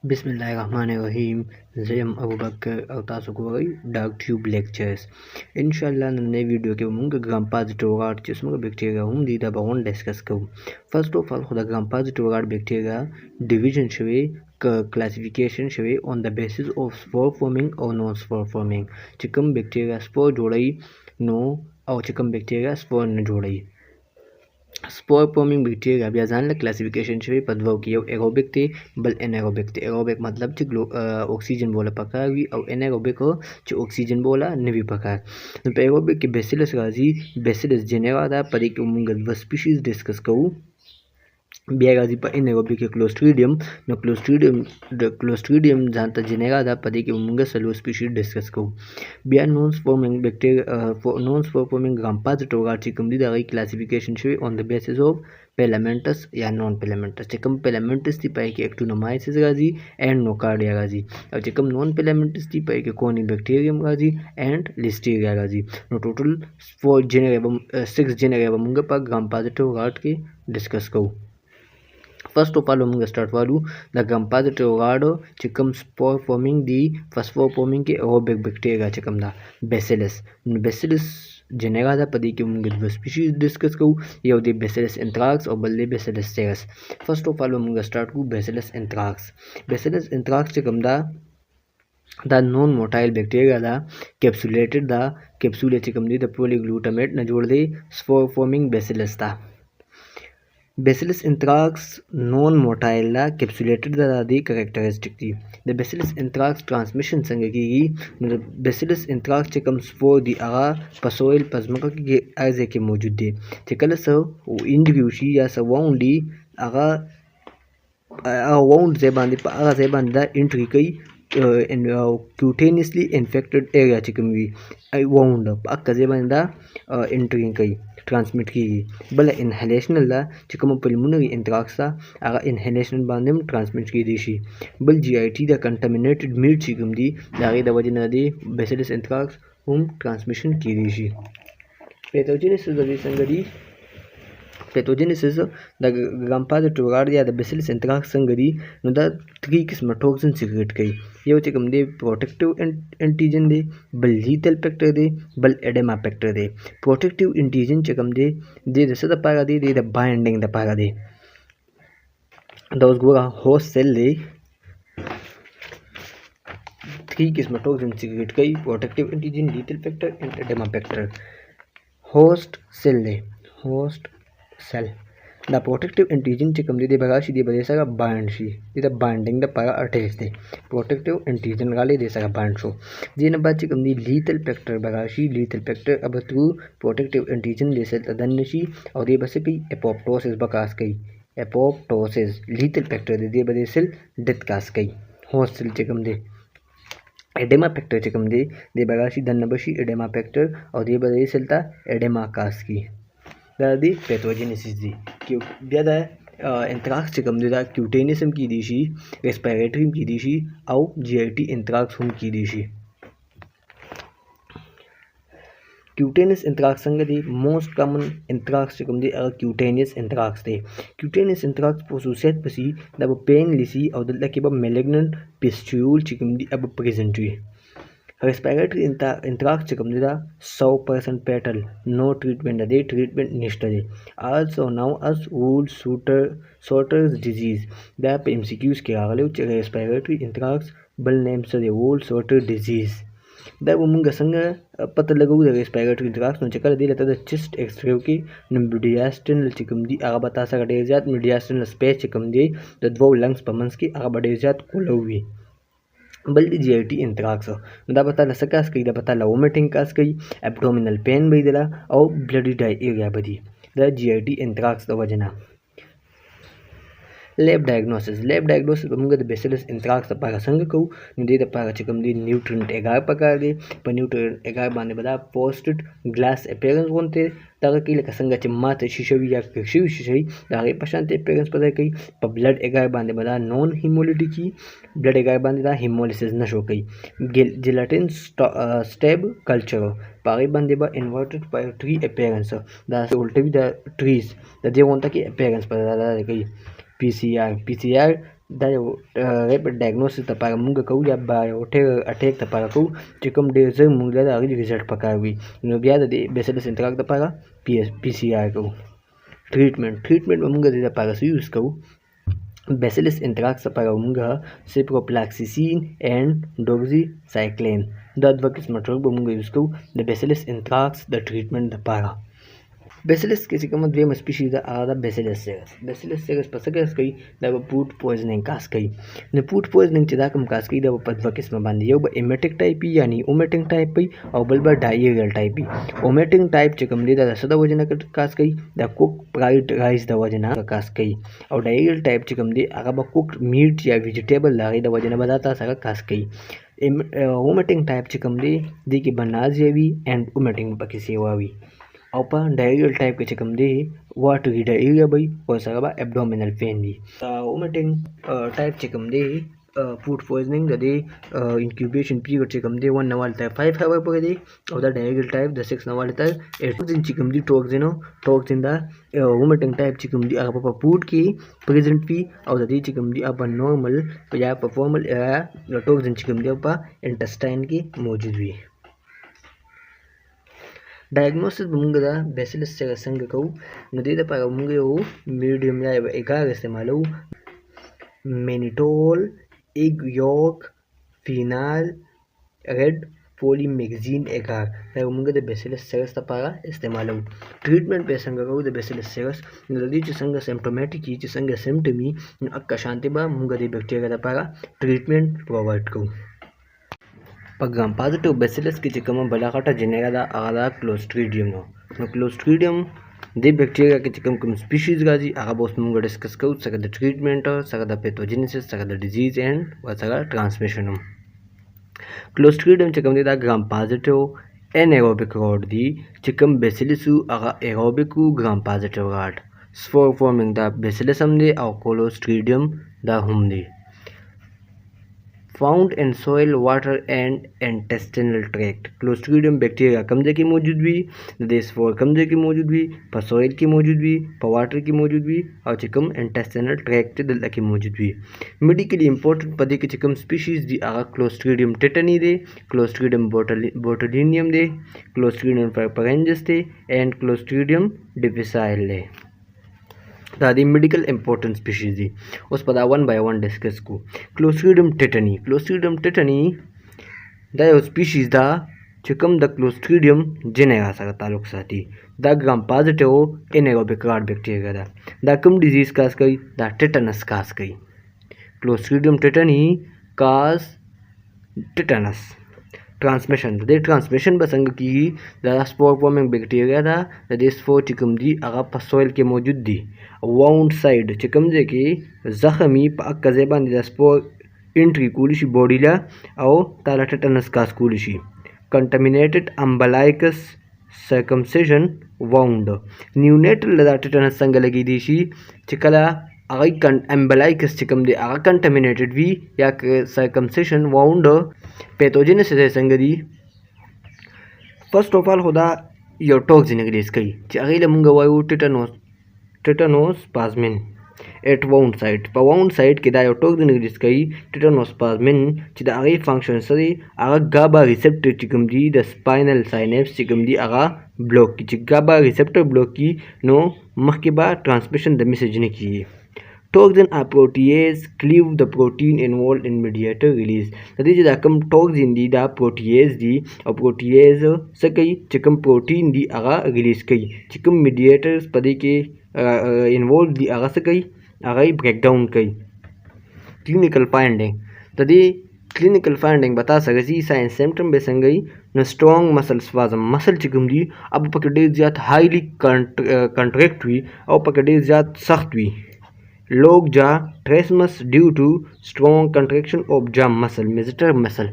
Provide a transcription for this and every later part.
बिस्मिल्लाहिर्रहमानिर्रहीम। ज़ैम अबू बकर और तासुकुरई डार्क ट्यूब लेक्चर्स इंशाल्लाह नन्ने वीडियो के मुंग ग्राम-पॉजिटिव जिसमें बैक्टीरिया हम दी बगोन डिस्कस करूँ। फर्स्ट ऑफ ऑल खुदा ग्राम-पॉजिटिव बैक्टीरिया डिवीजन शवे क्लासिफिकेशन शवे on the basis of spore forming और नॉन स्पोर फॉर्मिंग। चिकम बैक्टीरिया स्पोर जोड़ई नो और चिकम बैक्टीरिया स्पोर न जोड़ई। स्पोर फॉर्मिंग बैक्टीरिया भी आसान क्लासिफिकेशन शवे पदवो की एरोबिक थे बल एनारोबिक थे। एरोबिक मतलब च ऑक्सीजन बोला पका भी और एनारोबिक हो च ऑक्सीजन बोला नवी पका। तो एरोबिक के बेसिलस राजी बेसिलस जेनेरा दा परी के उमंगल व स्पीशीज डिस्कस करूँ। बियागाजी पर एनारोबिक के क्लोस्ट्रीडियम न क्लोस्ट्रीडियम जानता जेनेरा दा पदी के उमंगल सलो स्पीशीज डिस्कस करूँ। बिया non sporing bacteria non sporing gram positive चिकम दी दाई क्लासिफिकेशन शवे on the basis of filamentous या नॉन पेलामेंटस। चिकम पेलामेंटस ती पाई के एक्टिनोमाइसिस गाजी एंड नोकार्डिया गाजी और चिकम नॉन पेलामेंटस ती पाई के कोनिबैक्टीरियम गाजी एंड लिस्टीरिया गाजी। नो टोटल 4 जेनर एवं 6 जेनर एवं मुंगे पर ग्राम-पॉजिटिव गार्ड के डिस्कस करूँ। First of all, we start with the gram-positive guard चिकम spore forming the first forming के aerobic bacteria चिकम दा bacillus genera दा पदी के मुंगे दो species डिस्कस करूँ। ये होती bacillus anthrax और बल्ले bacillus cereus। First of all, we start with bacillus anthrax। bacillus anthrax चिकम दा द नॉन मोटाइल बैक्टीरिया दा कैप्सुलेटेड दा कैप्सूल चिकम दी द पॉलीग्लूटामेट न जोड़ दे स्पोर फॉर्मिंग बैसिलस दा। Bacillus anthrax non motile capsulated the characteristic थी। The Bacillus anthrax transmission संग की Bacillus anthrax चिकम स्पोर दी आगा पसोइल पजमका के आजे के मौजूद थे। चिकल सो इंजरी या सो वाउंडी आगा वाउंड से बांधे आगा से बांधा इंट्री कई क्यूटेनियसली इन्फेक्टेड एरिया चिकम भी वाउंड अक्का से बांधा इंट्री कई ट्रांसमिट की बल इनहेलेशनल ला चिकम पल्मोनरी एंथ्रैक्स आगा इनहेलेशन बांधम ट्रांसमिट की देशी बल जीआईटी दा कंटामिनेटेड मीट चिकम दी दागे दा वजन दे बेसिलस एंथ्रैक्स हम ट्रांसमिशन की देशी। पैथोजेनेसिस द ग्राम-पॉजिटिव गार्ड या द बेसिलस एंथ्रैक्स संगरी नो द 3 किस्म टॉक्सिन सीक्रेट कई। ये चिकम दे प्रोटेक्टिव एंटीजन दे बल लीथल फैक्टर दे बल एडेमा फैक्टर दे। प्रोटेक्टिव एंटीजन चिकम दे द पागा दे द बाइंडिंग द पागा दे दोस गोरा होस्ट सेल दे 3 किस्म टॉक्सिन सीक्रेट कई protective antigen lethal factor and oedema factor. Host cell दे होस्ट सेल द प्रोटेक्टिव एंटीजन चिकम दे बगाशी दे बदेसा का बाइंड शी द बाइंडिंग द पागा अटैच दे प्रोटेक्टिव एंटीजन गाले देसा का बाइंड शो जेन बाद चिकम दी लीथल फैक्टर बगाशी लीथल फैक्टर अब थ्रू प्रोटेक्टिव एंटीजन दे सेल तदन्नशी और ये बस कई एपोप्टोसिस बकास कई एपोप्टोसिस लीथल फैक्टर दे बदे सेल डेथ कास कई। होस्ट सेल चिकम दे एडेमा फैक्टर चिकम दे बगाशी दन्नबशी एडेमा फैक्टर और ये बदे सेलता एडेमा कास की दादी पैथोजेनेसिस दी क्यों ज़्यादा एंथ्रैक्स चिकम दा क्यूटेनियसम की दिशी रेस्पिरेटरी की दिशी और जीआईटी एंथ्रैक्स हम की दिशी। क्यूटेनियस एंथ्रैक्स संग दी मोस्ट कॉमन एंथ्रैक्स चिकम दे क्यूटेनियस एंथ्रैक्स दे क्यूटेनियस एंथ्रैक्स पोसुसेट पसी दब पेन लिसी और दल के बब मेलिग्नेंट पिस्ट्यूल चिकम दी अब प्रेजेंटरी। रेस्पिरेटरी एंथ्रैक्स चिकम दा 100% पेटल नो ट्रीटमेंट दे ट्रीटमेंट निष्ठ they also now us would shooters disease दा पे एमसीक्यूज के आगले रेस्पिरेटरी एंथ्रैक्स बल नेम से दे वुड शूटर डिजीज दा वो मुंगा संग पता लगू द रेस्पिरेटरी एंथ्रैक्स नो चकर दे लेता द चेस्ट एक्सरे की मीडियास्टिनल चिकम दी आगा बता सका दे जात मीडियास्टिनल स्पेस चिकम दी द दो लंग्स पमंस की आगा बड़े जात कोलवी बल जीआईटी एंथ्रैक्स दा पता लसकास कई दा पता वोमिटिंग कास कई एब्डोमिनल पेन बई दिला और ब्लडी डायरिया बदी द जीआईटी एंथ्रैक्स द वजना। Lab diagnosis Munge the bacillus anthrax पागा संग को निदे द पागा चिकम दी न्यूट्रिएंट एगार पका दे पर न्यूट्रिएंट एगार बाने बदा पोस्टेड ग्लास अपीयरेंस वनते तागा की लका संग चिम्मा ते शिशवी या शिशवी तागे पशांत अपीयरेंस पदा कई पर ब्लड एगार बाने बदा नॉन हिमोलिटी की ब्लड एगार बाने दा हिमोलिसिस न शो कई जिलेटिन स्टेब कल्चर पागे बांधे बा इन्वर्टेड बाय ट्री अपीयरेंस दा उल्टे भी द ट्रीज द दे वंता की अपीयरेंस पदा दा कई पीसीआर دا یو ریپډ ډایګنوسس لپاره مونږ کوو یا بایوټیک اټیک لپاره کوو چې کوم ډېر ژر مونږ له د هغې ریزلټ پکار وي. نو بیا د دې بیسیلس انتراک لپاره پی سی آر کوو. ټریټمنټ به مونږ د دې لپاره څه یوز کوو؟ بیسیلس انتراکس لپاره مونږ سیپروفلاکسیسین اینډ ډوکسیسایکلین دا دوه قسمه ډرګ به مونږ یوز کوو د بیسیلس انتراکس د ټریټمنټ لپاره. بیسیلس کې چې کومه دویمه سپیشیز ده هغه ده بیسیلس سیرس په څه کاز کوي؟ دا به فوډ پویزنینګ کاز کوي. نو فوډ پویزنینګ چې دا کوم کاز کوي دا به په دوه قسمه باندې، یو به ایمیټک ټایپ وي یعنی اومیټنګ ټایپ وي او بل به ډایریل ټایپ وي. اومیټنګ ټایپ چې کوم دی دا د څه د وجې نه کاز کوي؟ دا کوک فرایډ رایس د وجې نه کاز کوي. او ډایریل ټایپ چې کوم دی هغه به کوک میټ یا ویجیټیبل د هغې د وجې نه به دا تا سره کاز کوي. اومیټنګ ټایپ چې کوم دی دې کې به نازیا وي اینډ اومیټنګ پکې سیوا وي. او په ډایریل ټایپ کې چې کوم دی واټري ډایریا به وي او سره به ابډومینل پین وي. اومیټنګ ټایپ چې کوم دی فوډ پویزنینګ د دې انکیوبیشن پیریډ چې کوم دی 1 نه والته 5 هاور پورې دی او دا ډایریل ټایپ د 6 نه والته 8 چې کوم دی ټوکسین دا اومیټنګ ټایپ چې کوم دی هغه په فوډ کې پریزنټ وي او د دې چې کوم دی په نورمل یا په فارمل ټوکسین چې کوم دی په انټسټاین کې موجود وي. ډایګنوسس به مونږ د بیسیلس سره څنګه کوو؟ نو دې دپاره مونږ یو میډیم یا یو اګار استعمالوو. مینیټول ایګ یوک فینال ریډ پولیمیکزین اګار دا مونږ د بیسیلس سیرس لپاره استعمالوو. ټریټمنټ به څنګه کوو د بیسیلس سیرس؟ نو د دې چې څنګه سیمپټومیټیک وي چې څنګه سیمټم وي نو هغه شانتې به مونږ د بیکټیریا لپاره ټریټمنټ پرووایډ کوو. په ګرام پازیټیو بیسیلس کې چې کومه بله غټه جنرا ده هغه ده کلوسټریډیم. نو کلوسټریډیم دې بیکټیریا کې چې کوم سپیشیز راځي هغه به اوس موږ ډسکس کوو، څنګه د ټریټمنټ، څنګه د پیتوجینیسس، څنګه د ډیزیز اینډ څنګه ټرانسمیشن. کلوسټریډیم چې کوم دی دا ګرام پازیټیو انایروبیک راډ دی. چې کوم بیسیلس هغه ایروبیک ګرام پازیټیو راډ سپور فارمینګ دا بیسیلس هم دی او کلوسټریډیم دا هم دی. Found in soil water and intestinal tract. Clostridium bacteria कम जगह की मौजूद भी, स्पोर कम जगह की मौजूद भी, पर सोइल की मौजूद भी, पर वाटर की मौजूद भी और चिकम इंटेस्टिनल ट्रैक्ट दल की मौजूद भी. मेडिकली इंपॉर्टेंट पदे के चिकम स्पीशीज दी आगा क्लोस्ट्रीडियम टेटनी दे, क्लोस्ट्रीडियम बोटुलिनियम दे, क्लोस्ट्रीडियम परपेरेंजिस दे एंड क्लोस्ट्रीडियम डिफिसाइल दे. دا د میډیکل امپورټنٹ سپیشیز دي. اوس په دا 1 by 1 ډسکس کو. کلوسټریډیم ټیټنی دا یو سپیشیز ده چې کوم د کلوسټریډیم جنرا سره تعلق ساتي. دا ګرام پازیټیو انایروبیک راډ بیکټیریا ده. دا کوم ډیزیز کاز کوي؟ دا ټیټنس کاز کوي. کلوسټریډیم ټیټنی کاز ټیټنس. ट्रांसमिशन د دې ट्रांसमिशन به څنګه کیږي؟ دا سپور فارمینګ بیکټیریا ده. د دې سپور چې کوم دي هغه په سویل کې موجود دي. واوند سایډ چې کوم ځای کې زخمي په اکه ځای باندې د سپور انټری کولی شي باډي له او تاله ټیټنس کاز کولی شي. کنټامینیټډ امبلایکس سرکمسیژن واوند نیونیټل دا ټیټنس څنګه لګیدی شي چې کله هغه امبلایکس چې کوم دی هغه کنټامینیټډ وي یا سرکمسیژن واوند پیتوجینیسس څنګه دی؟ فرست اف آل خدا یو ټوکسین ریلیز کوي چې هغې له مونږ وایو ټیټانوسپازمین ایټ واوند سایډ. په واوند سایډ کې دا یو ټوکسین ریلیز کوي ټیټانوسپازمین چې د هغې فنکشن څه دی؟ هغه ګابا ریسپټر چې کوم دي د سپاینل ساینپس چې کوم دي هغه بلوک کړي. چې ګابا ریسپټر بلوک کړي نو مخکې به ټرانسمیشن د میسیج نه کیږي. Toxin or protease cleave the protein involved in mediator release. د دې چې دا کوم ټوکسین دی دا پروټیز دی او پروټیز څه کوي؟ چې کوم پروټین دی هغه ریلیز کوي. چې کوم میډیټرز په دې کې انوالو دي هغه څه کوي؟ هغه یې بریک ډاون کوي. کلینیکل فایندینګ د دې کلینیکل فایندینګ به تاسو راځي. ساینس سیمټم به څنګه وي؟ نو سټرونګ مسل سپازم مسل چې کوم دي اب پکې ډېر زیات هایلی کنټریکټ وي او پکې ډېر زیات سخت وي. لوک جا ټریسمس ډیو ټو سټرونګ کنټریکشن اف جا مسل میزټر مسل.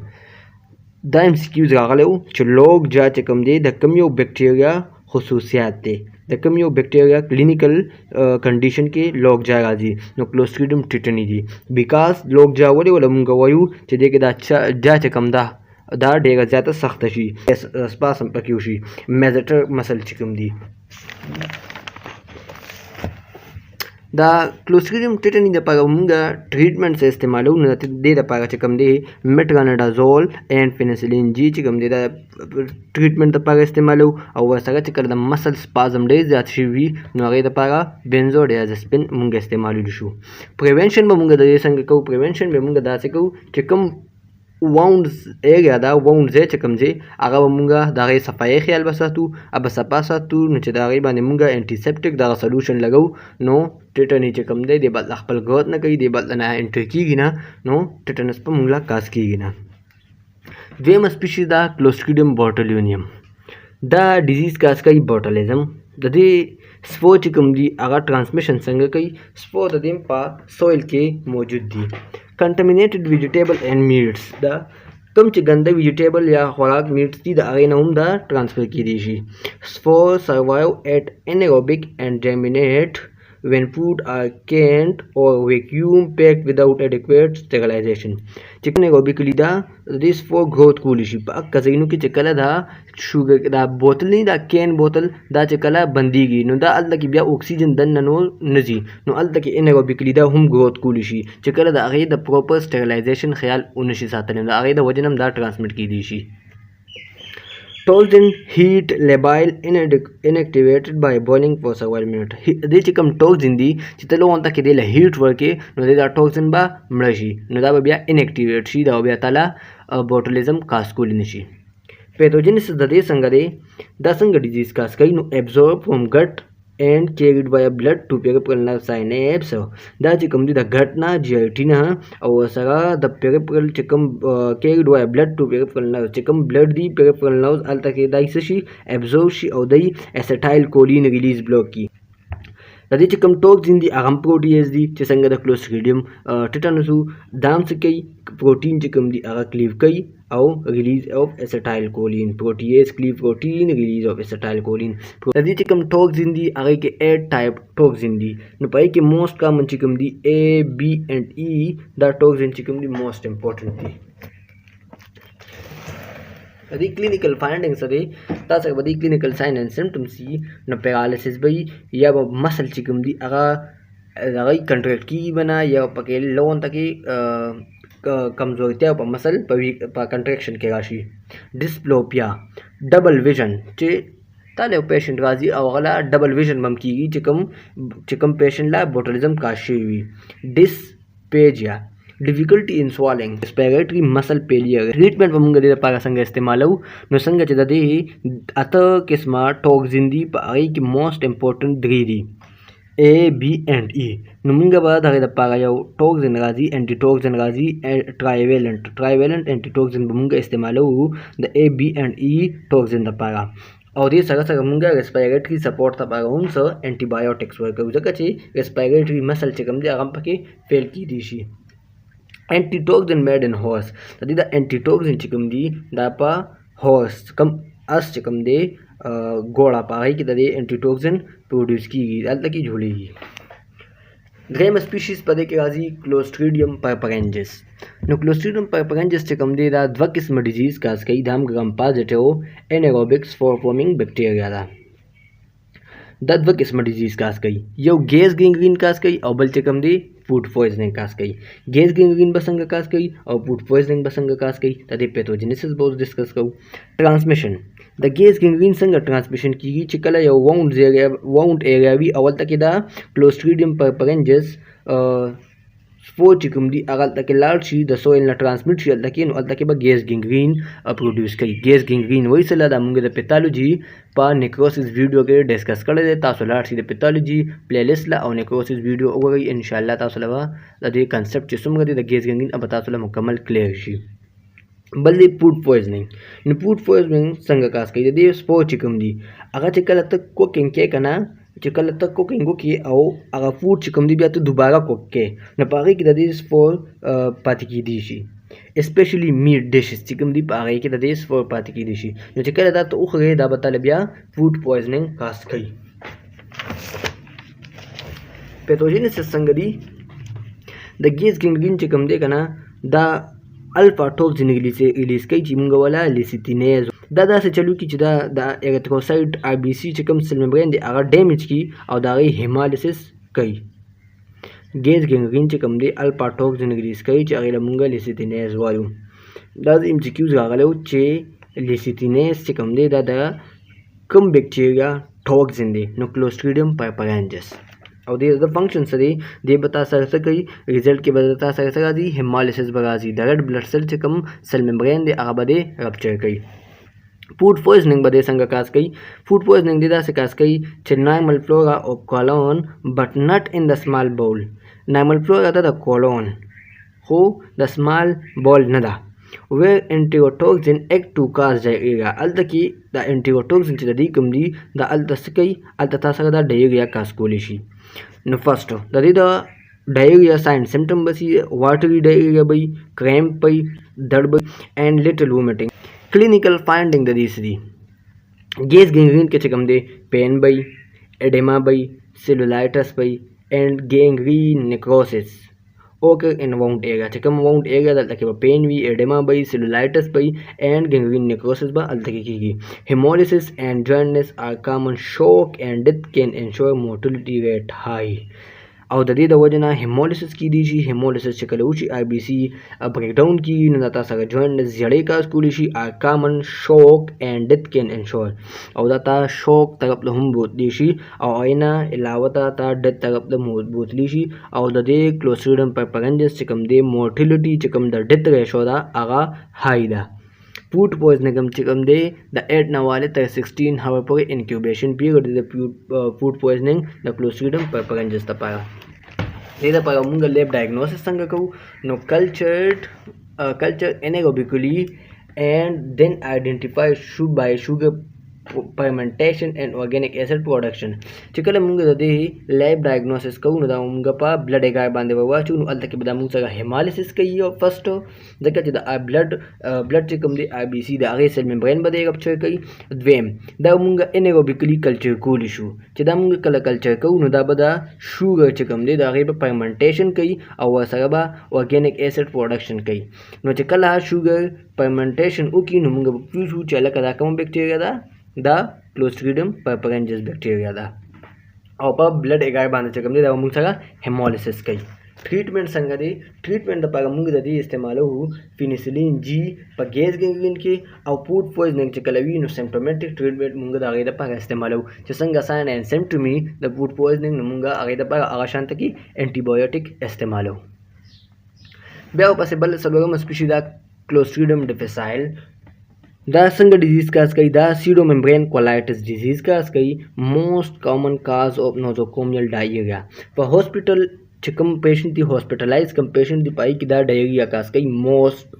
دا ایم سی کیوز راغلی و چې لوک جا چې کوم دی د کوم یو بیکټیریا خصوصیات دی، د کوم یو بیکټیریا کلینیکل کنډیشن کې لوک جا راځي. نو کلوسټریډیم ټیټنی دی بیکاز لوک جا ولې ولا مونږ وایو چې دې کې دا جا چې کوم دا ډېره زیاته سخته شي سپاسم پکې وشي. میزټر مسل چې کوم دی دا clostridium tetani दپاره مونږه ټریټمنټ سه استعمالو نه دې دپاره چې کوم دی میټرانډازول اینڈ پینسلین جی چې کوم دی دا ټریټمنټ دپاره استعمالو او ورسره چې کله د مسل سپازم ډېر زیات شوي وي نو هغې دپاره بینزوډیازپین مونږ استعمالولی شو. پریونشن به مونږ د دې څنګه کوو؟ پریونشن به مونږ داسې کوو چې کوم واونډز ایریا دا واونډ ځای چې کوم ځای هغه به مونږ د هغې صفایي خیال به ساتو به صفا ساتو نو چې د هغې باندې مونږ انټي دغه سلوشن لګو نو ټیټني چې کوم دی دی بل خپل ګروت نه کوي دی بل نه انټر کېږي نه نو ټیټنس په مونږ لا کاز کېږي نه. دویمه سپیشیز دا کلوسټریډیم بوټولیونیم دا ډیزیز کاز کوي بوټولیزم. د دې سپور چې کوم دي هغه ټرانسمیشن څنګه کوي؟ سپور د دې په سویل کې موجود دي. کنټامینیټډ ویجیټیبل اینڈ میټس دا کوم چې ګنده ویجیټیبل یا خوراک میټس دي د هغې نه هم دا ټرانسفر کېدی شي. سپور سروایو ایٹ انیروبیک اینڈ جرمینیټ when food are canned or vacuum packed without adequate sterilization. Chicken aerobically दा this for growth Koli शि पा कजैनु की चकला दा शुगर दा बोतल नहीं दा कैन बोतल दा चकला बंदीगी नो दा अल्दा की बिया ऑक्सीजन दन नो नजी नो अल्दा की एरोबिकली दा हम ग्रोथ कोली शि चकला दा अगे द प्रॉपर स्टेरिलाइजेशन ख्याल उनशी सातने दा अगे द वजनम दा ट्रांसमिट की दी शि. Toxin heat labile inactivated by boiling for several minutes. दे چې کوم toxin دي چې ته لون تک دی له هیټ ورکې نو دا toxin به مړ شي نو دا به بیا inactivate شي دا بیا تعالی بوټولیزم کاز کولی نشي. پیتوجینیسس د دې څنګه دی دا څنګه ډیزیز کاز کوي نو absorb from gut and carried by blood to peripheral nerve synapse. دا چې کوم دی د ګټ نه GIT نه او سره د peripheral چې کوم carried by blood to peripheral nerve چې کوم blood دی peripheral nerves هلته کې دای څه شي absorb شي او دی اسیټایل کولین ریلیز بلوک کی. د دې چې کوم ټوکسین دي هغه پروټیز دي چې څنګه د کلوسټریډیم ټیټانوس دام څه کوي پروټین چې کوم دي هغه کلیو کوي او ریلیز اف اسیټایل کولین پروټیز کلیو پروټین ریلیز اف اسیټایل کولین. د دې چې کوم ټوکسین دي هغه کې 8 ټایپ ټوکسین دي نو پای کې موست کامن چې کوم دي A B and E دا ټوکسین چې کوم دي موست امپورټنٹ دي. the clinical findings are تاسو به د clinical signs and symptoms نو paralysis به یا به مسل چې کوم دي هغه کنټریکټ کی بنا یا پکې لون تکي کمزورتیا په مسل په کنټریکشن کې راشي. ډیسپلوپیا ډبل ویژن چې تاله پیشنټ راځي او غلا ډبل ویژن بم کیږي چې کوم پیشنټ لا بوټولیزم کا شي وي. ډیسپیجیا difficulty in swallowing respiratory muscle failure. treatment موږ د لپاره څنګه استعمالو نو څنګه چې د دې اته قسمه ټوکسین دي په هغې کې موست امپورټنټ درې دي A B and E. نو موږ به د هغې دپاره یو ټوکسین راځي انټي ټوکسین راځي ټرایویلنټ انټي ټوکسین به موږ استعمالو د A B and E ټوکسین دپاره او دې سره سره موږ ریسپایریټري سپورټ دپاره هم څه انټي بایوټکس ورکوو ځکه چې ریسپایریټري مسل چې کوم دی هغه هم پکې فیل کیدی شي. Antitoxin made in horse د دې د antitoxin چې کوم دي دا په هورس کم اس چې کوم دی ګوړه په هغې کې د دې anti toxin پروډیوس کیږي هلته کې جوړیږي. دریم سپیشیز په دې کې راځي کلوسټریډیم پرپرنجس. نو کلوسټریډیم پرپرنجس چې کوم دی دا دوه قسمه ډیزیز کاز کوي دا هم ګرام پازیټیو انیروبیک سپور فارمینګ بیکټیریا ده. دا دوه قسمه ډیزیز کاز کوي یو ګیس گینګرین کاز کوي او بل چې کوم دی فوډ پویزنینګ کاز کوي. ګیس گینګرین به څنګه کاز کوي او فوډ پویزنینګ به څنګه کاز کوي د دې پیتوجینیسس به اوس ډسکس کوو. ټرانسمیشن د ګیس گینګرین څنګه ټرانسمیشن کیږي چې کله یو واونډ ایریا وي او هلته کې دا کلوسټریډیم پرپرنجس سپور چې کوم دي هغه هلته کې لاړ شي د سویل نه ټرانسمیټ شي هلته کې نو هلته کې به ګیس گینګرین پروډیوس کوي. ګیس گینګرین وایي څه دا موږ د پیتالوجي په نیکروسس ویډیو کې ډسکس کړی دی تاسو لاړ شئ د پیتالوجي پلی لیست له او نیکروسس ویډیو وګورئ انشاءالله تاسو له به د دې کنسپټ چې څومره دی د ګیس گینګرین به تاسو له مکمل کلیر شي. بل دی فوډ پویزنینګ. نو فوډ پویزنینګ څنګه کاز کوي د دې سپور چې کوم دي هغه چې کله ته کوکینګ کې که نه چې کله ته کوکینګ وکړې او هغه فوډ چې کوم دی بیا ته دوباره کوک کې نو په هغې کې د دې سپور پاتې کېدی شي اسپیشلی میټ ډشز چې کوم دي په هغې کې د دې سپور پاتې کېدی شي نو چې کله دا ته وخورې دا به تاله بیا فوډ پویزنینګ کاز کوي. پیتوجینیسس څنګه دي د ګیس گینګرین چې کوم دی که نه دا الفا ټوکسین ریلیز کوي چې موږ ولا لیسیتینیز دا داسې چلو کی چې دا د ایریتروسایټ آر بی سی چې کوم سیل ممبرین دی هغه ډیمیج کی او د هغې هیمالیسس کوي. गेज गेंग्रीन चे कम दे alpha toxin Greece कई चे अगला मुंगा लिसिटिनेस वायु दाद एमसीक्यूज गागले चे लिसिटिनेस चे कम दे दादा कम बैक्टीरिया टॉक्सिन दे नो क्लोस्ट्रीडियम परपरेंजिस और दे फंक्शन से दे बता सकते रिजल्ट के बता सकता दी हेमोलिसिस बगाजी रेड ब्लड सेल चे कम सेल मेम्ब्रेन दे आबदे रप्चर कई फूड पॉइजनिंग बदे संग कास कई फूड पॉइजनिंग दिदा से कास कई normal flora of colon but not in the small bowel normal flora da colon ho the small bowel nada where enterotoxin act to cause diarrhea altaki the enterotoxin to the kumdi the altaskai altatasa diarrhea cause kolishi no first the diarrhea sign symptom basi watery diarrhea by cramp by dard by and little vomiting clinical finding the these gas gangrene के चकम दे पेन बई एडेमा बई सेलुलाइटिस बई and gangrene necrosis okay in wound area चकम wound area दल तक पेन भी एडेमा बई सेलुलाइटिस बई एंड गैंग्रीन नेक्रोसिस बा अल तक की haemolysis and jaundice are common shock and death can ensure mortality rate high और ददी द वजना हेमोलिसिस की दी हेमोलिसिस चकलूची आईबीसी ब्रेकडाउन की नता सगा जॉइंट जड़े का स्कूलिशी are common shock and death can ensure और दाता शॉक तरफ हम बोत दीशी और आइना इलावता ता डेथ तरफ बोत लीशी और ददे क्लोस्ट्रीडियम परपरेंजिस चिकम दे मोर्टिलिटी चिकम द डेथ रेशो दा आगा हाई दा फूड पॉइजनिंग चिकम दे द 8 नवाले 16 हावर पर incubation period the food poisoning the clostridium परपरेंजिस तपाया లేదా ముంగ lab diagnosis संग कहू no culture anaerobically and then identify by sugar fermentation and organic acid production चिकल मुंग दे लैब डायग्नोसिस कहू न मुंग पा ब्लड एगार बांधे बवा चुन अल तक बदा मुंग सगा हेमोलिसिस कहियो फर्स्ट जका द ब्लड चिकम दे आईबीसी द आगे सेल मेम्ब्रेन बदे रप्चर कई द्वेम द मुंग एनेरोबिकली कल्चर कोल इशू चिदा मुंग कल कल्चर कहू न दा बदा शुगर चिकम दे द आगे fermentation कई और सरबा ऑर्गेनिक एसिड प्रोडक्शन कई नो चिकल शुगर fermentation उकी न मुंग पीसू चला कदा कम बैक्टीरिया दा द क्लोस्ट्रीडियम परपरेंजिस बैक्टीरिया दा और पा ब्लड एगार बांधे चकम दे दा मुंग सगा हेमोलिसिस कई ट्रीटमेंट संग दे ट्रीटमेंट द पा मुंग दे इस्तेमाल हो फिनिसिलिन जी प गैस गैंग्रीन के और फूड पॉइजनिंग चकलवी नो सिम्प्टोमेटिक ट्रीटमेंट मुंग दा आगे द पा इस्तेमाल हो चसंग साइन एंड सिम्पटमी द फूड पॉइजनिंग मुंग आगे द पा आशांत की एंटीबायोटिक इस्तेमाल हो ब्याव पॉसिबल सलवगम species the clostridium difficile the संग डिजीज काज कई द सीडोमेम्ब्रेन कोलाइटिस डिजीज काज कई most common cause of nosocomial diarrhoea पर हॉस्पिटल चिकम पेशेंट दी हॉस्पिटलाइज कम पेशेंट दी पाई की द डायरिया काज कई most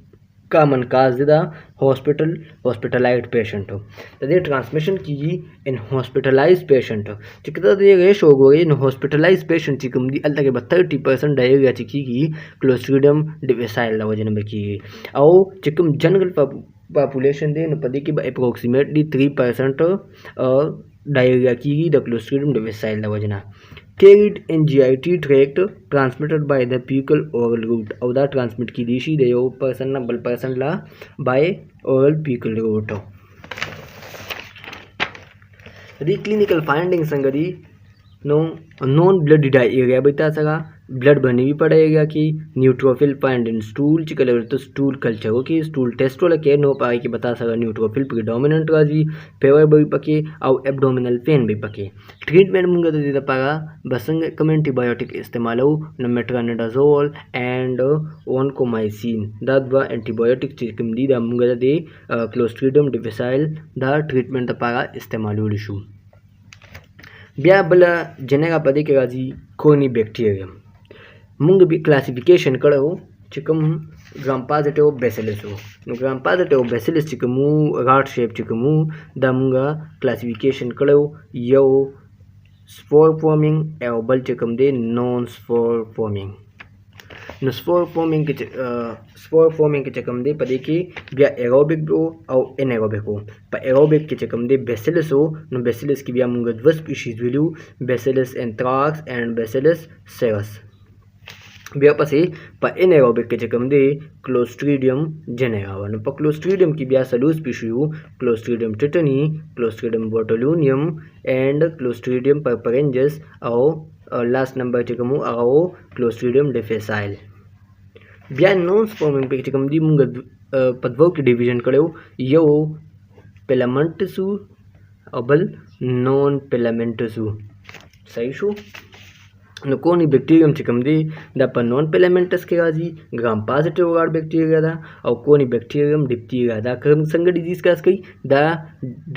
common cause the hospitalised patient हो तदे ट्रांसमिशन की इन हॉस्पिटलाइज्ड पेशेंट हो चिकता दे रेशो गो इन हॉस्पिटलाइज्ड पेशेंट चिकम दी अल तक 30% डायरिया चिकी की क्लोस्ट्रीडियम डिफिसाइल ला वजन में की और चिकम जनरल पॉपुलेशन दे पदी की अप्रोक्सीमेटली 3% डायरिया की द क्लोस्ट्रीडियम डिफिसाइल वजना carried in GIT tract transmitted by the fecal oral route और दा ट्रांसमिट की दिशी दे यो पर्सन ना बल पर्सन ला by oral fecal route the clinical finding संगदी नो नॉन ब्लड डायरिया बता सका ब्लड बनी भी पड़ेगा कि न्यूट्रोफिल फाइंड इन स्टूल चिकल तो स्टूल कल्चर हो कि स्टूल टेस्ट वाला के नो पाए कि बता सका न्यूट्रोफिल प्रीडोमिनेंट राजी फेवर भी पके और एब्डोमिनल पेन भी पके ट्रीटमेंट मुंगा दे पागा बसंग कम एंटीबायोटिक इस्तेमाल हो न मेट्रोनिडाजोल एंड ओनकोमाइसिन द एंटीबायोटिक चिकम दी द मुंगा दे क्लोस्ट्रीडियम डिफिसाइल द ट्रीटमेंट पागा इस्तेमाल हो लिशु ब्या बला जनेगा पदे के राजी कोनी बैक्टीरियम मुंग भी क्लासिफिकेशन करो चिकम ग्राम पॉजिटिव बेसिलस हो ग्राम पॉजिटिव बेसिलस चिकमू राट शेप चिकमू द मुंगा क्लासिफिकेशन करो यो स्पोर फॉर्मिंग एवबल चिकम दे नॉन स्पोर फॉर्मिंग न स्पोर फॉर्मिंग के चकम दे पदे की बिया एरोबिक हो और एनारोबिक हो पर एरोबिक के चकम दे बेसिलस हो न बेसिलस की बिया मुंगा दो स्पीशीज Villu bacillus anthrax and bacillus सेरस बिया पसे पर एनारोबिक के चकम दे क्लोस्ट्रीडियम जेनेरा वन पर क्लोस्ट्रीडियम की बिया सलू स्पीशीज क्लोस्ट्रीडियम टिटनी क्लोस्ट्रीडियम बोटुलिनियम एंड क्लोस्ट्रीडियम परपरेंजिस और लास्ट नंबर چې کوم هغه و क्लोस्ट्रिडियम डिफिसाइल. بیا نون سپورمینګ پکې چې کوم دي مونږ په دوو کې ډیویژن کړی و، یو فیلامنټس و او بل نون فیلامنټس و. صحیح شو. نو کونی بیکټیریم چې کوم دی دا په نون فیلامنټس کې راځي، ګرام پازیټیو غاړ بیکټیریا ده، او کونی بیکټیریم ډیپتیریا دا څنګه ډیزیز کاز کوي؟ دا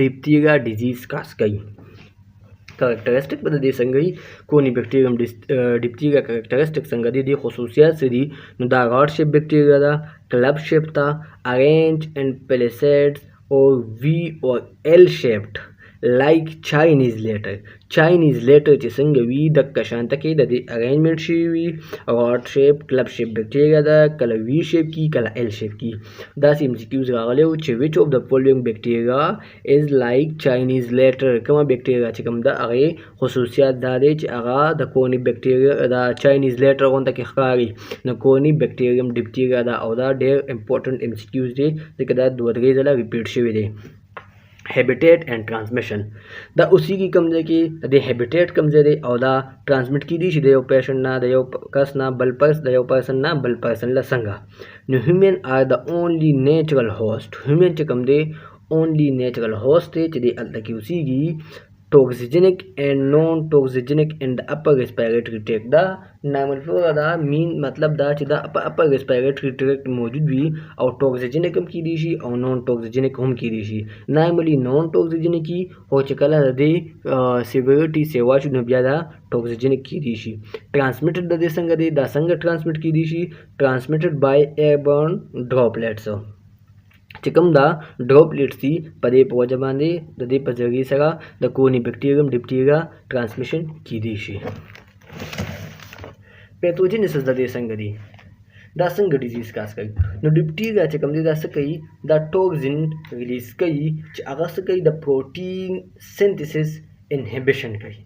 ډیپتیریا ډیزیز کاز کوي. کریکټرسټک به د دې څنګه وي؟ کونی بیکټیریم ډیپتیریا کریکټرسټک څنګه دي؟ د خصوصیات څه دي؟ نو دا غاړ شیپ بیکټیریا ده، کلب شیپ ده، ارینج ان پلیسیډز اور وی اور ایل شیپډ لایک چاینیز لیټر. چاینیز لیټر چې څنګه وي دقه شانته کې د دې ارینجمنټ شوي وي. غاټ شیپ کلب شیپ بیکټیریا ده، کله وی شیپ کی کله ایل شیپ کی. داسې MCQs راغلی و چې وچ آف د فولوینګ بیکټیریا از لایک چاینیز لیټر. کومه بیکټیریا چې کوم ده هغې خصوصیات دا دی چې هغه د کونی بیکټیریا د چاینیز لیټر غونته کې ښکاري. نو کونی بیکټیریم ډیپتیریا ده او دا ډېر امپورټنټ MCQs دی ځکه دا 2-3 ځله ریپیټ شوی دی. هیبیټیټ اینڈ ټرانسمیشن دا اوسې کې کوم ځای کې د هیبیټیټ کوم ځای دی او دا ټرانسمیټ کیدی شي د یو پیشنټ نه د یو کس نه بل د یو پرسن نه بل پرسن له څنګه. نو هیومن آر د اونلی نیچرل هوسټ. هیومن چې کوم دی اونلی نیچرل هوسټ دی چې دی هلته کې اوسېږي. toxigenic and non-toxigenic in the upper respiratory tract. دا نارمل فلورا دا مین مطلب دا چې دا upper respiratory tract موجود وي او toxigenic هم کیدی شي او non-toxigenic هم کیدی شي. نارملی non-toxigenic کی او چې کله د دې سیویریټي سیوا شو نو بیا دا toxigenic کیدی شي. ټرانسمیټډ د دې څنګه دی؟ دا څنګه ټرانسمیټ کیدی شي؟ ټرانسمیټډ بای ایربورن ډراپلیټس. چې کوم دا ډراپلیټس دي په دې په وجه باندې د دې په ذریعې سره د کونی بیکټیریم ډیپتیریا ټرانسمیشن کیدی شي. پیتوجینیسس د دې څنګه دی؟ دا څنګه ډیزیز کاز کوي؟ نو ډیپتیریا چې کوم دی دا څه کوي؟ دا ټوکسین ریلیز کوي چې هغه څه کوي؟ د پروټین سینتھیسس انهبیشن کوي.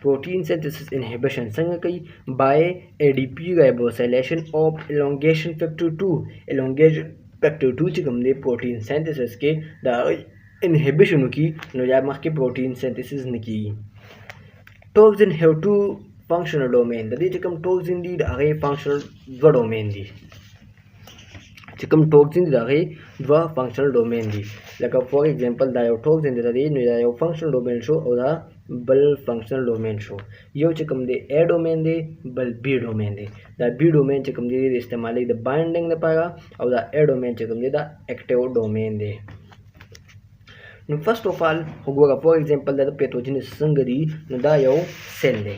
protein synthesis inhibition څنګه کوي؟ by ADP ribosylation of elongation factor 2. elongation factor 2 چې کوم دی پروټین سینتھیسس کې دا انهبیشن وکړي نو یا مخکې پروټین سینتھیسس نه کیږي. ټوکسین هیو ټو فنکشنل ډومین. د دې چې کوم ټوکسین دي د هغې فنکشنل 2 ډومین دي. چې کوم ټوکسین دي د هغې 2 فنکشنل ډومین دي. لکه فور ایگزامپل دا یو ټوکسین دی د دې نو دا یو فنکشنل ډومین شو او دا بل فنکشنل ډومین شو. یو چې کوم دی A ډومین دی بل B ډومین دی. دا B ډومین چې کوم دی د استعمالي د بایندینګ لپاره او دا A ډومین چې کوم دی دا اکټیو ډومین دی. نو فرست اف آل وګوره فور ایگزامپل دا پیتوجینس څنګه دی؟ نو دا یو سیل دی،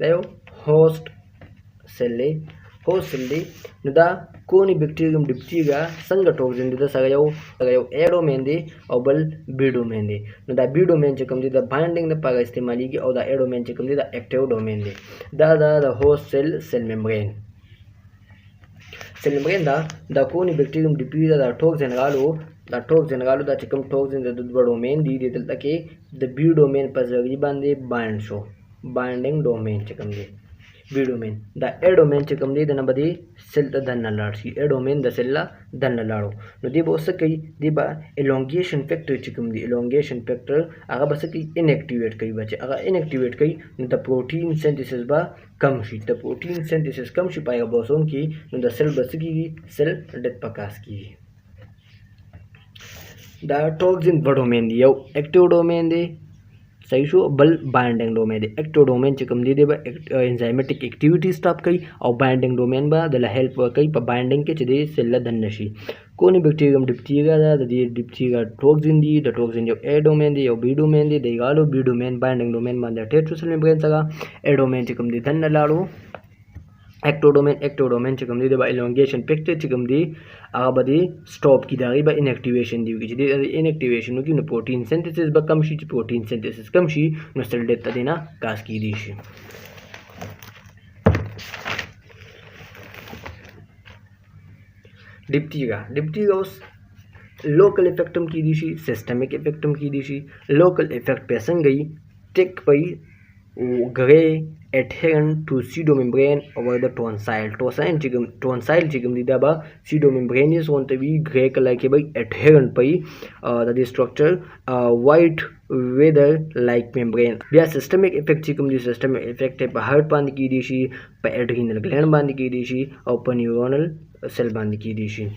دا یو هوسټ سیل دی. هوسټ سیل دی نو دا کونی بیکټیریم ډیپتیریا څنګه ټوکسین دی؟ دا سره یو A ډومین دی او بل B ډومین دی. نو دا B ډومین چې کوم دی د بایندینګ لپاره استعمالیږي او دا A ډومین چې کوم دی دا اکټیو ډومین دی. دا د هوسټ سیل ممبرین. سیل ممبرین دا کونی بیکټیریم ډیپتیریا دا ټوکسین رالو دا چې کوم ټوکسین د 2 ډومین دی دلته کې د B ډومین په ذریعه باندې بایند شو. بایندینګ ډومین چې کوم دی B ډومین. دا A ډومین چې کوم دی د نه به سیل ته دننه لاړ شي. A ډومین د سیل له دننه لاړو نو دی به څه کوي؟ دی به الونګیشن فیکټر چې کوم دی الونګیشن فیکټر هغه به څه کوي؟ انیکټیویټ کوي. بچې هغه انیکټیویټ کوي نو د پروټین سینتھیسس به کم شي. د پروټین سینتھیسس کم شي په رایبوسوم کې نو د سیل به څه کېږي؟ سیل ډیت په کاس کېږي. دا ټوکسین 2 ډومین دی، یو اکټیو ډومین دی صحیح شو، بل بایندینګ ډومین دی. اکټیو ډومین چې کوم دی د انزایمټیک اکټیویټي سټاپ کوي او بایندینګ ډومین به د له هیلپ ورکوي په بایندینګ کې چې د سیل له دننه شي. کونی بیکټیریم ډیپتیریا ده د دې ډیپتیریا ټوکسین دی. د ټوکسین یو A ډومین دی یو B ډومین دی. د یغالو B ډومین بایندینګ ډومین باندې اټیچ شو سیل ممبرین سره. A ډومین چې کوم دی دننه لاړو. اکټیو ډومین چې کوم دی د الونګیشن فیکټر چې کوم دی هغه به دی سټاپ کی دا غي به انیکټیویشن دی چې د انیکټیویشن وکړي نو پروټین سینتھیسس به کم شي. چې پروټین سینتھیسس کم شي نو سیل ډیت ته نه کاس کیدی شي. ډیپتیریا اوس لوکل افیکټ هم کیدی شي، سیستمیک افیکټ هم کیدی شي. لوکل افیکټ په څنګه یي؟ ټیک پي ګری adherent to pseudomembrane over the tonsil. Tonsil chigum dida ba pseudomembranous want to be gray color ke by adherent by the structure white weather like membrane. Bia systemic effect chigum di systemic effect पे heart band की दिशी, पे adrenal gland band की दिशी, और पे neuronal cell band की दिशी.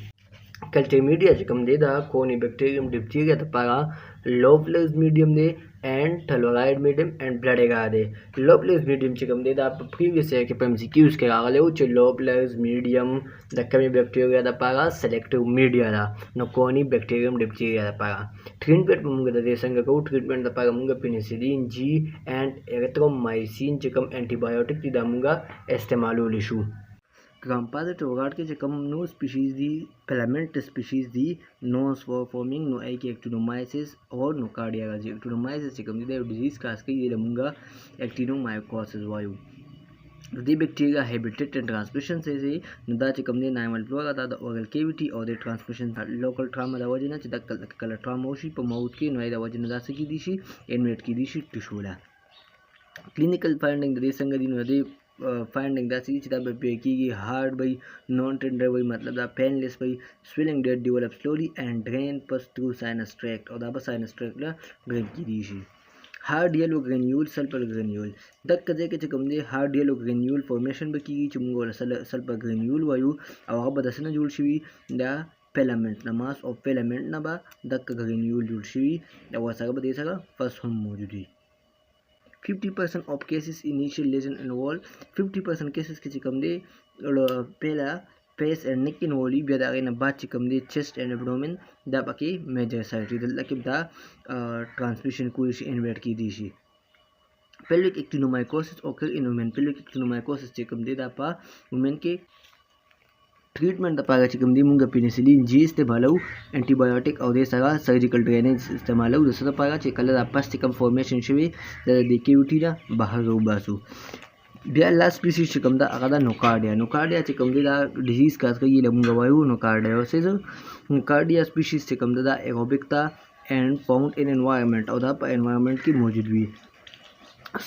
Culture media chikam de da Corynebacterium diphtheria the para Loveless medium de and thalloid medium and blood agar de. Loveless medium chikam de da previous year ke MCQs ke agale uch Loveless medium the Corynebacteria the para selective media da no Corynebacterium diphtheria the para. Treatment munga the desanga ko treatment the para munga penicillin G and erythromycin chikam antibiotic ti da munga estemalu issue. Gram-positive regard के कम no species दी filament species दी no spore forming no आई के actinomyces और no cardiac actinomyces से कम दी disease कास के ये लमूंगा actinomycosis वायु the bacteria habitat and transmission से नदा चे कम दी नाइमल फ्लोरा दा oral cavity और the transmission local trauma दा वजह ना चे दा कलर trauma होशी पर माउथ के नोई दा वजह ना दा से की दिशी इनवेट की दिशी टिशूला clinical finding दी संग दी नोई finding that each the baby hard by non-tender by मतलब the painless by swelling that develop slowly and drain pass through sinus tract और the sinus tract ला drain की दिशी hard yellow granule sulfur granule दक कजे के चकम दे hard yellow granule formation बकी चुमगो sulfur granule वायु और बदसना जुल Shivi the filament na mass of filament na ba दक granule जुल शिवी द वसागा बदे सका first हम मौजूदी 50% of cases initial lesion involve 50% cases के चिकम दे पहला face and neck involve बिया दागे ना बात चिकम दे chest and abdomen दा बाकी major site इधर लगे दा transmission को इसी invert की दिशी pelvic actinomycosis occur in women pelvic actinomycosis चिकम दे दा पा women के ट्रीटमेंट दपागा चिकम दी मुंगा पेनिसिलिन जी इस्तेमालो एंटीबायोटिक और दे सगा सर्जिकल ड्रेनेज इस्तेमालो दूसरा दपागा चिकल दापस चिकम फॉर्मेशन शिवी देके उठीना बाहर रो बासु बिया लास्ट स्पीशीज चिकम दा अगदा नोकार्डिया चिकम दी दा डिजीज कास का ये लमुंगा वायु नोकार्डियोसिस नोकार्डिया स्पीशीज चिकम दा एरोबिक ता एंड फाउंड इन एनवायरनमेंट और दा एनवायरनमेंट की मौजूदगी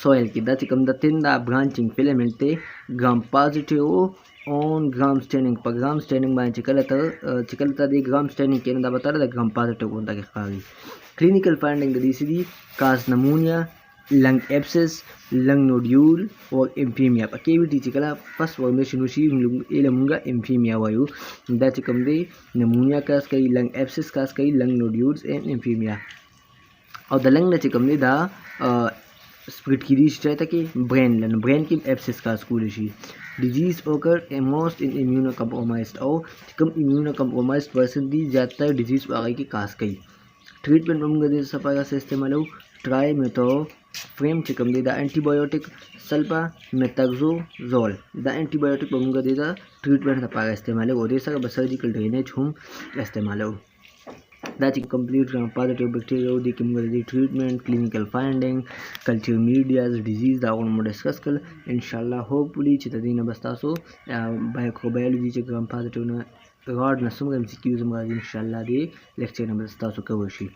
soil की दा चिकम दा थिन दा ब्रांचिंग फिलामेंट ते gram positive on gram staining पर gram staining बाय चिकलता दे gram staining के ना बता रहा gram positive होता के खाली clinical finding दी सीधी cause pneumonia lung abscess lung nodule और emphysema पर cavity चिकला first formation उसी ये लमुंगा emphysema वायु दा चिकम दे pneumonia cause कई lung abscess cause कई lung nodules and emphysema और द lung ना चिकम दे दा स्प्रिट की रीच चाहता कि ब्रेन की एब्सेस का स्कूल इशी डिजीज ओकर मोस्ट इन इम्यूनोकम्प्रोमाइज्ड और कम इम्यूनोकम्प्रोमाइज्ड पर्सन दी ज़्यादातर डिजीज आगे की कास कई ट्रीटमेंट में गदे सफाया से इस्तेमाल हो ट्राई मेथो फ्रेम चिकम दे दा एंटीबायोटिक सल्फा मेटाक्सोजोल दा एंटीबायोटिक बमुंगा दे दा ट्रीटमेंट सफाया इस्तेमाल हो दे सका सर्जिकल ड्रेनेज हम इस्तेमाल हो That's complete gram-positive bacteria the chemical treatment clinical finding culture media disease da on discuss kal inshallah hopefully chitadina bastaso microbiology che gram-positive na rod na sum MCQs ma inshallah de lecture na bastaso kawashi